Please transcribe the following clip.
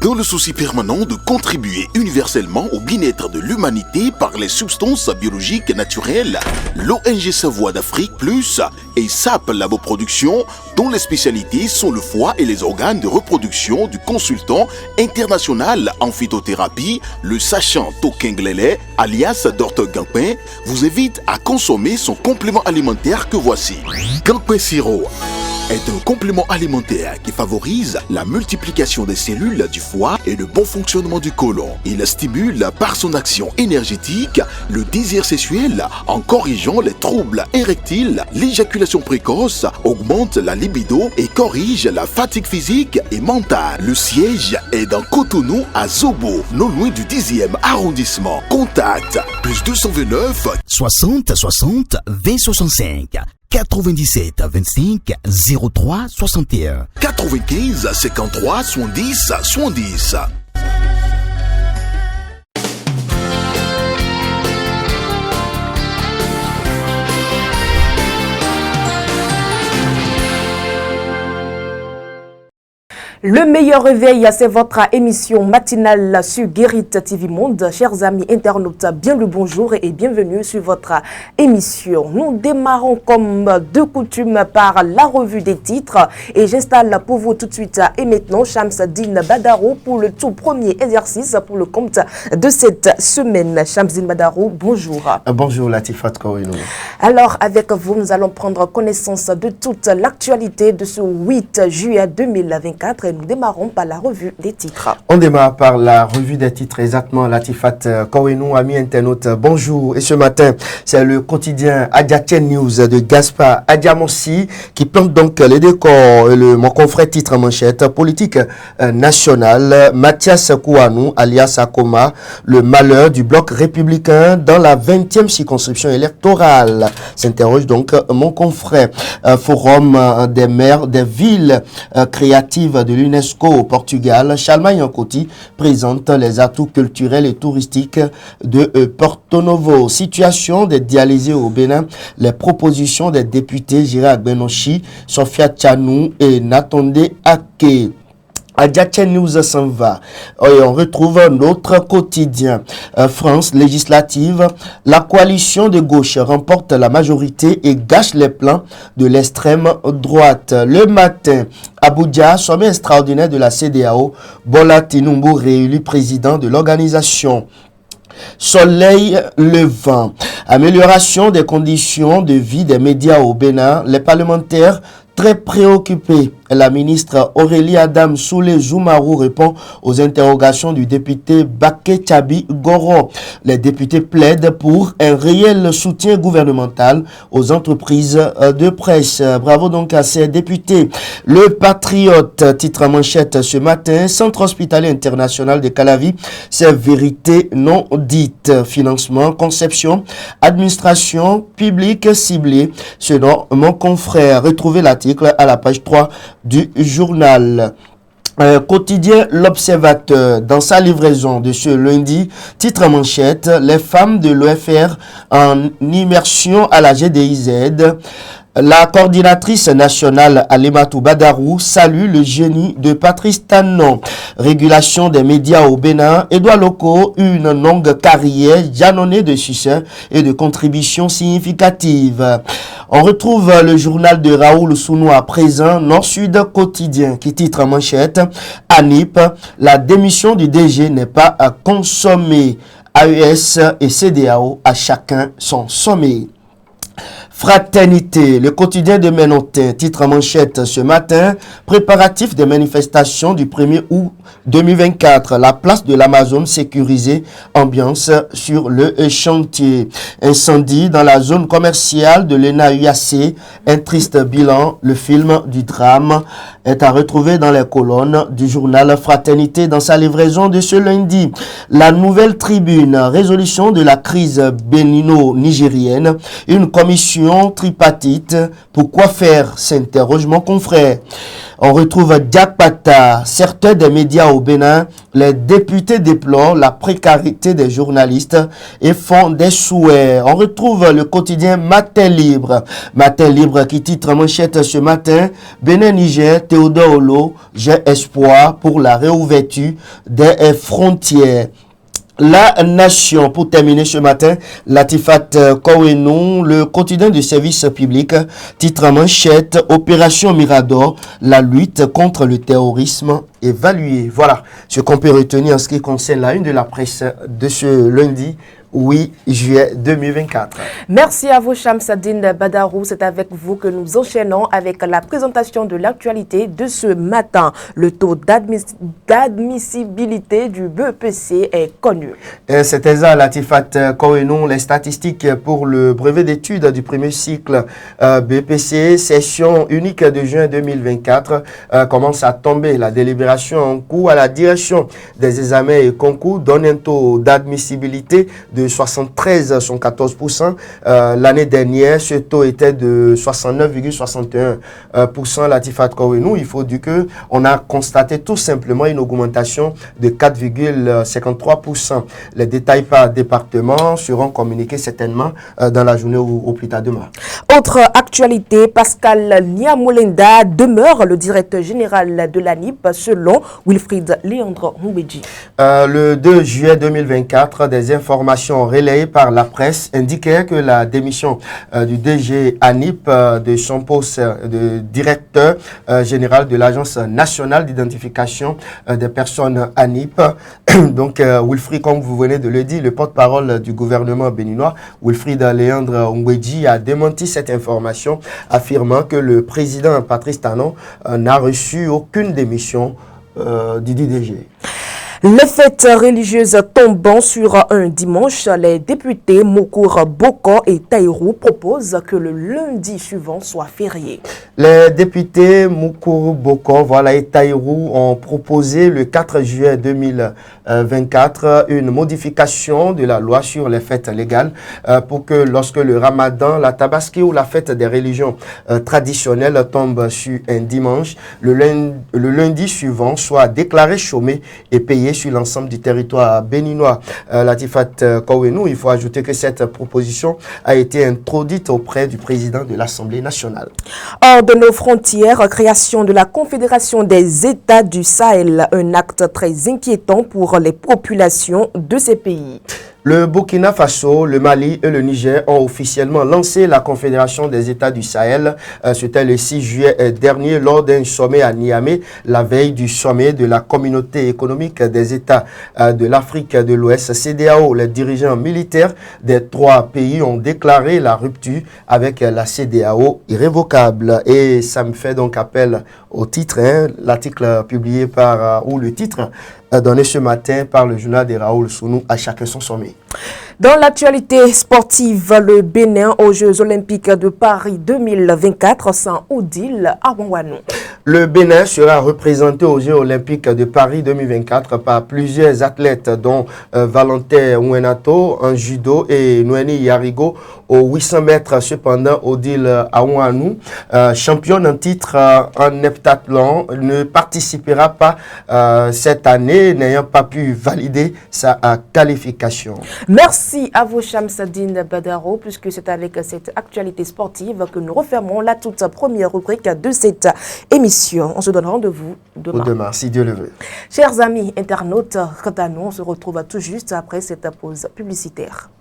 Dans le souci permanent de contribuer universellement au bien-être de l'humanité par les substances biologiques naturelles, l'ONG Savoie d'Afrique Plus et SAP Laboproduction, dont les spécialités sont le foie et les organes de reproduction du consultant international en phytothérapie, le sachant Tokenglele, alias Dr Gampin, vous invite à consommer son complément alimentaire que voici. Gampin Siro est un complément alimentaire qui favorise la multiplication des cellules du foie et le bon fonctionnement du côlon. Il stimule par son action énergétique le désir sexuel en corrigeant les troubles érectiles, l'éjaculation précoce, augmente la libido et corrige la fatigue physique et mentale. Le siège est dans Cotonou à Zobo, non loin du 10e arrondissement. Contact plus 229 60 60 20 65 97 25 03 61 95 53 70 70. Le meilleur réveil, c'est votre émission matinale sur Guérit TV Monde. Chers amis internautes, bien le bonjour et bienvenue sur votre émission. Nous démarrons comme de coutume par la revue des titres et j'installe pour vous tout de suite et maintenant Shamsdine Badaro pour le tout premier exercice pour le compte de cette semaine. Shamsdine Badaro, bonjour. Bonjour Latifat Kouinou. Alors avec vous, nous allons prendre connaissance de toute l'actualité de ce 8 juillet 2024. Et nous démarrons par la revue des titres. On démarre par la revue des titres, exactement, Latifat Kouinou, amis internautes, bonjour. Et ce matin, c'est le quotidien Adiatien News de Gaspard Adiamonsi qui plante donc les décors. Mon confrère titre manchette, politique nationale, Mathias Kouanou, alias Akoma, le malheur du bloc républicain dans la 20e circonscription électorale. S'interroge donc mon confrère. Forum des maires des villes créatives de l'UNESCO au Portugal, Charlemagne Nkoti présente les atouts culturels et touristiques de Porto Novo. Situation des dialysés au Bénin, les propositions des députés Gérard Benochi, Sophia Tchanou et Natonde Ake. Adiatien News s'en va. Et on retrouve notre quotidien. France législative, la coalition de gauche remporte la majorité et gâche les plans de l'extrême droite. Le matin, Abuja, sommet extraordinaire de la CEDEAO, Bola Tinubu réélu président de l'organisation. Soleil levant, amélioration des conditions de vie des médias au Bénin, les parlementaires très préoccupés. La ministre Aurélie Adam Soulé Zoumarou répond aux interrogations du député Baké Tchabi Goro. Les députés plaident pour un réel soutien gouvernemental aux entreprises de presse. Bravo donc à ces députés. Le Patriote, titre manchette ce matin, Centre hospitalier international de Calavi, c'est vérité non dite. Financement, conception, administration publique ciblée. Selon mon confrère, retrouvez l'article à la page 3 du journal. Quotidien L'Observateur, dans sa livraison de ce lundi, titre manchette, les femmes de l'OFR en immersion à la GDIZ. La coordinatrice nationale Alimatou Badarou salue le génie de Patrice Tanon. Régulation des médias au Bénin. Édouard Loko, une longue carrière jalonnée de succès et de contributions significatives. On retrouve le journal de Raoul Sounou à présent, Nord-Sud quotidien, qui titre en manchette, ANIP, la démission du DG n'est pas à consommer. AES et CEDEAO, à chacun son sommet. Fraternité, le quotidien de Ménotin, titre en manchette ce matin, préparatifs des manifestations du 1er août 2024, la place de l'Amazon sécurisée, ambiance sur le chantier. Incendie dans la zone commerciale de l'ENA UAC, un triste bilan, le film du drame est à retrouver dans les colonnes du journal Fraternité dans sa livraison de ce lundi. La Nouvelle Tribune, résolution de la crise bénino-nigérienne, une commission tripartite. Pourquoi faire, s'interroge mon confrère. On retrouve Diak Pata, certains des médias au Bénin, Les députés déplorent la précarité des journalistes et font des souhaits. On retrouve le quotidien Matin Libre. Matin Libre qui titre en manchette ce matin: Bénin-Niger, Théodore Olo, j'ai espoir pour la réouverture des frontières. La Nation, pour terminer ce matin, Latifat Kowenou, le quotidien du service public, titre en manchette: Opération Mirador, la lutte contre le terrorisme évaluée. Voilà ce qu'on peut retenir en ce qui concerne la une de la presse de ce lundi 8 juillet 2024. Merci à vous, Shamsadine Badarou. C'est avec vous que nous enchaînons avec la présentation de l'actualité de ce matin. Le taux d'admissibilité du BEPC est connu. C'était ça, Latifat Kowenou. Les statistiques pour le brevet d'études du premier cycle BEPC, session unique de juin 2024, commence à tomber. La délibération en cours à la direction des examens et concours donne un taux d'admissibilité de 73,14%. L'année dernière, ce taux était de 69,61%. Latifat Kowenou, il faut dire que on a constaté tout simplement une augmentation de 4,53%. Les détails par département seront communiqués certainement dans la journée ou au plus tard demain. Autre actualité, Pascal Niamolenda demeure le directeur général de l'ANIP selon Wilfried Léandre Moubeji. Le 2 juillet 2024, des informations relayées par la presse indiquaient que la démission du DG ANIP de son poste de directeur général de l'Agence nationale d'identification des personnes ANIP. Donc, Wilfried, comme vous venez de le dire, le porte-parole du gouvernement béninois, Wilfried Léandre Moubeji, a démenti cette information, affirmant que le président Patrice Talon n'a reçu aucune démission du DG. Les fêtes religieuses tombant sur un dimanche, les députés Mokour Boko et Taïrou proposent que le lundi suivant soit férié. Les députés Mokour Boko et Taïrou ont proposé le 4 juillet 2024 une modification de la loi sur les fêtes légales pour que lorsque le Ramadan, la Tabaski ou la fête des religions traditionnelles tombe sur un dimanche, le lundi suivant soit déclaré chômé et payé sur l'ensemble du territoire béninois. Latifat Kowenou, il faut ajouter que cette proposition a été introduite auprès du président de l'Assemblée nationale. Hors de nos frontières, création de la Confédération des États du Sahel, un acte très inquiétant pour les populations de ces pays. Le Burkina Faso, le Mali et le Niger ont officiellement lancé la Confédération des États du Sahel. C'était le 6 juillet dernier lors d'un sommet à Niamey, la veille du sommet de la Communauté économique des États de l'Afrique de l'Ouest, CEDEAO. Les dirigeants militaires des trois pays ont déclaré la rupture avec la CEDEAO irrévocable. Et ça me fait donc appel au titre, l'article publié par, ou le titre donné ce matin par le journal de Raoul Sounou, à chacun son sommet. Dans l'actualité sportive, le Bénin aux Jeux Olympiques de Paris 2024 sans Odile Arwanwanou. Le Bénin sera représenté aux Jeux Olympiques de Paris 2024 par plusieurs athlètes dont Valentin Ouenato en judo et Noénie Yarigo aux 800 mètres. Cependant, Odile Arwanwanou, championne en titre en heptathlon, ne participera pas cette année, n'ayant pas pu valider sa qualification. Merci à vous, Shamsadine Badaro, puisque c'est avec cette actualité sportive que nous refermons la toute première rubrique de cette émission. On se donne rendez-vous demain. Demain, si Dieu le veut. Chers amis internautes, quant à nous, on se retrouve tout juste après cette pause publicitaire.